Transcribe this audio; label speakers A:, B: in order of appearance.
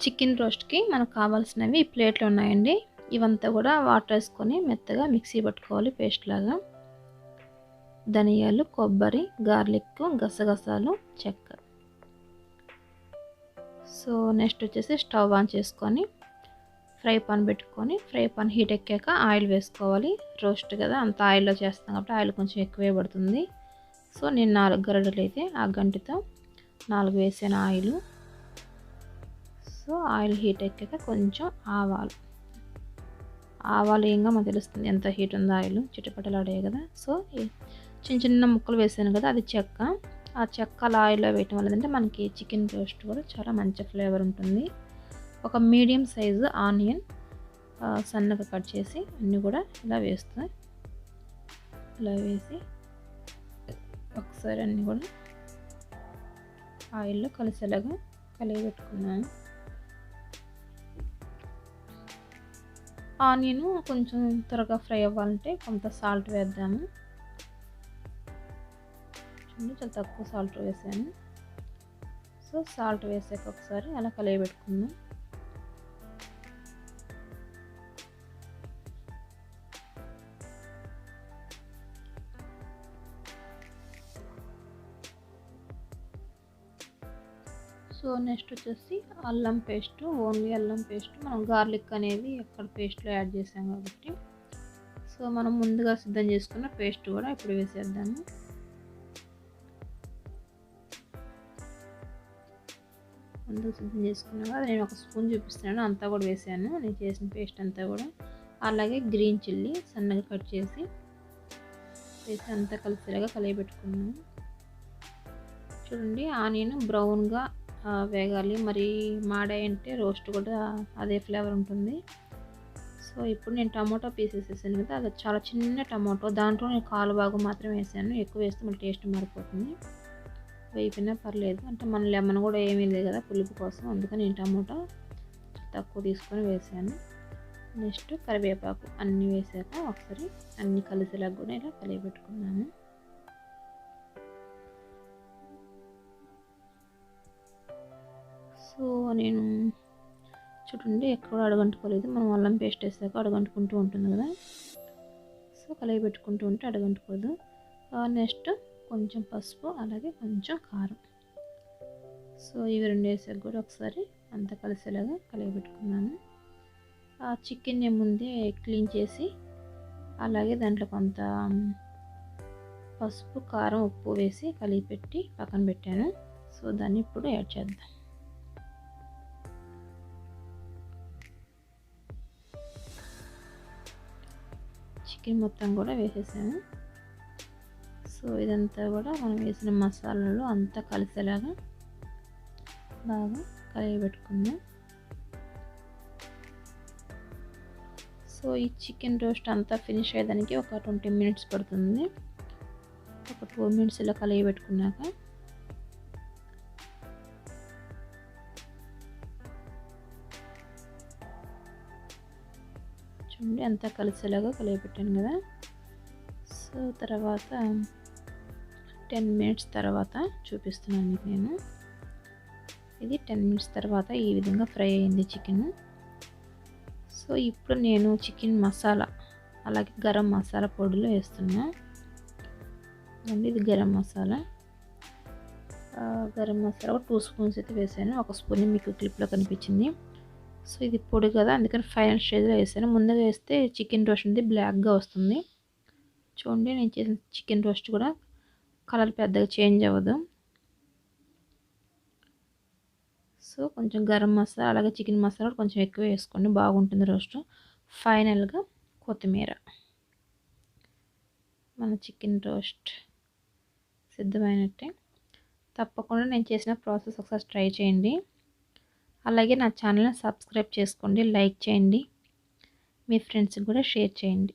A: Chicken రోస్ట్‌కి మనకు కావాల్సినవి ఈ ప్లేట్‌లో ఉన్నాయండి. ఇవంతా కూడా వాటర్ వేసుకొని మెత్తగా మిక్సీ పట్టుకోవాలి పేస్ట్ లాగా. ధనియాలు, కొబ్బరి, గార్లిక్, గసగసాలు, చెక్క. సో నెక్స్ట్ వచ్చేసి స్టవ్ ఆన్ చేసుకొని ఫ్రై పాన్ పెట్టుకొని ఫ్రై పాన్ హీట్ ఎక్కాక ఆయిల్ వేసుకోవాలి. రోస్ట్ కదా అంత ఆయిల్లో చేస్తాం కాబట్టి ఆయిల్ కొంచెం ఎక్కువే పడుతుంది. సో నేను 4 గరిటెలు అయితే ఆ గంటితో 4 వేసాను ఆయిల్. సో ఆయిల్ హీట్ ఎక్కాక కొంచెం ఆవాలు ఏంగా మనకు తెలుస్తుంది ఎంత హీట్ ఉందో ఆయిల్ చిటపటలాడాయి కదా. సో చిన్న చిన్న ముక్కలు వేసాను కదా అది చెక్క. ఆ చెక్క అలా ఆయిల్లో వేయటం వల్ల ఏంటంటే మనకి చికెన్ రోస్ట్ కూడా చాలా మంచి ఫ్లేవర్ ఉంటుంది. ఒక మీడియం సైజు ఆనియన్ సన్నగా కట్ చేసి అన్నీ కూడా ఇలా వేస్తాయి. ఇలా వేసి ఒకసారి అన్నీ కూడా ఆయిల్లో కలిసేలాగా కలియబెట్టుకున్నాను. ఆనియన్ కొంచెం త్వరగా ఫ్రై అవ్వాలంటే కొంత సాల్ట్ వేద్దాము. చూడండి చాలా తక్కువ సాల్ట్ వేసాను. సో సాల్ట్ వేసాక ఒకసారి అలా కలియబెట్టుకుందాం. సో నెక్స్ట్ వచ్చేసి అల్లం పేస్ట్, ఓన్లీ అల్లం పేస్ట్. మనం గార్లిక్ అనేది ఎక్కడ పేస్ట్లో యాడ్ చేసాం కాబట్టి సో మనం ముందుగా సిద్ధం చేసుకున్న పేస్ట్ కూడా ఇప్పుడు వేసేద్దాము. ముందుగా సిద్ధం చేసుకున్నాక అది నేను ఒక స్పూన్ చూపిస్తున్నాను, అంతా కూడా వేసాను నేను చేసిన పేస్ట్ అంతా కూడా. అలాగే గ్రీన్ చిల్లీ సన్నగా కట్ చేసి వేసి అంతా కలిసేలాగా కలియబెట్టుకున్నాను. చూడండి ఆనియన్ బ్రౌన్గా వేగాలి, మరి మాడాయి అంటే రోస్ట్ కూడా అదే ఫ్లేవర్ ఉంటుంది. సో ఇప్పుడు నేను టమాటో పీసెస్ వేసాను కదా, అది చాలా చిన్న టమాటో, దాంట్లో నేను కాలు భాగం మాత్రం వేసాను. ఎక్కువ వేస్తే మళ్ళీ టేస్ట్ మారిపోతుంది. వేయిపోయినా పర్లేదు, అంటే మన లెమన్ కూడా ఏమీ లేదు కదా పులుపు కోసం, అందుకని నేను టమాటో తక్కువ తీసుకొని వేసాను. నెక్స్ట్ కరివేపాకు అన్నీ వేసాక ఒకసారి అన్నీ కలిసేలాగా కూడా ఇలా కలియబెట్టుకున్నాను. సో నేను చూడండి ఎక్కడ అడగంటుకోలేదు, మనం అల్లం పేస్ట్ వేసాక అడగంటుకుంటూ ఉంటుంది కదా. సో కలియబెట్టుకుంటూ ఉంటే అడగంటుకోదు. నెక్స్ట్ కొంచెం పసుపు, అలాగే కొంచెం కారం. సో ఇవి రెండు వేసాక కూడా ఒకసారి అంతా కలిసేలాగా కలియబెట్టుకున్నాను. ఆ చికెన్ ముందే క్లీన్ చేసి అలాగే దాంట్లో కొంత పసుపు, కారం, ఉప్పు వేసి కలిపెట్టి పక్కన పెట్టాను. సో దాన్ని ఇప్పుడు యాడ్ చేద్దాం. చికెన్ మొత్తం కూడా వేసేసాను. సో ఇదంతా కూడా మనం వేసిన మసాలాలు అంతా కలిసేలాగా బాగా కలియబెట్టుకుందాం. సో ఈ చికెన్ రోస్ట్ అంతా ఫినిష్ అయ్యేదానికి ఒక 20 మినిట్స్ పడుతుంది. ఒక 2 మినిట్స్ ఇలా కలియబెట్టుకున్నాక చూడండి అంతా కలిసేలాగా కలియబెట్టాను కదా. సో తర్వాత 10 మినిట్స్ తర్వాత చూపిస్తున్నాను మీకు నేను. ఇది 10 మినిట్స్ తర్వాత ఈ విధంగా ఫ్రై అయింది చికెన్. సో ఇప్పుడు నేను చికెన్ మసాలా అలాగే గరం మసాలా పొడిలో వేస్తున్నా. ఇది గరం మసాలా ఒక 2 స్పూన్స్ అయితే వేసాను. ఒక స్పూన్ మీకు క్లిప్లో కనిపించింది. సో ఇది పొడి కదా అందుకని ఫైనల్ స్టేజ్లో వేసాను. ముందుగా వేస్తే చికెన్ రోస్ట్ అనేది బ్లాక్గా వస్తుంది. చూడండి నేను చేసిన చికెన్ రోస్ట్ కూడా కలర్ పెద్దగా చేంజ్ అవ్వదు. సో కొంచెం గరం మసాలా అలాగే చికెన్ మసాలా కొంచెం ఎక్కువ వేసుకోండి, బాగుంటుంది రోస్ట్. ఫైనల్గా కొత్తిమీర. మన చికెన్ రోస్ట్ సిద్ధమైనట్టే. తప్పకుండా నేను చేసిన ప్రాసెస్ ఒకసారి ట్రై చేయండి. అలాగే నా ఛానల్ని సబ్స్క్రైబ్ చేసుకోండి, లైక్ చేయండి, మీ ఫ్రెండ్స్కి కూడా షేర్ చేయండి.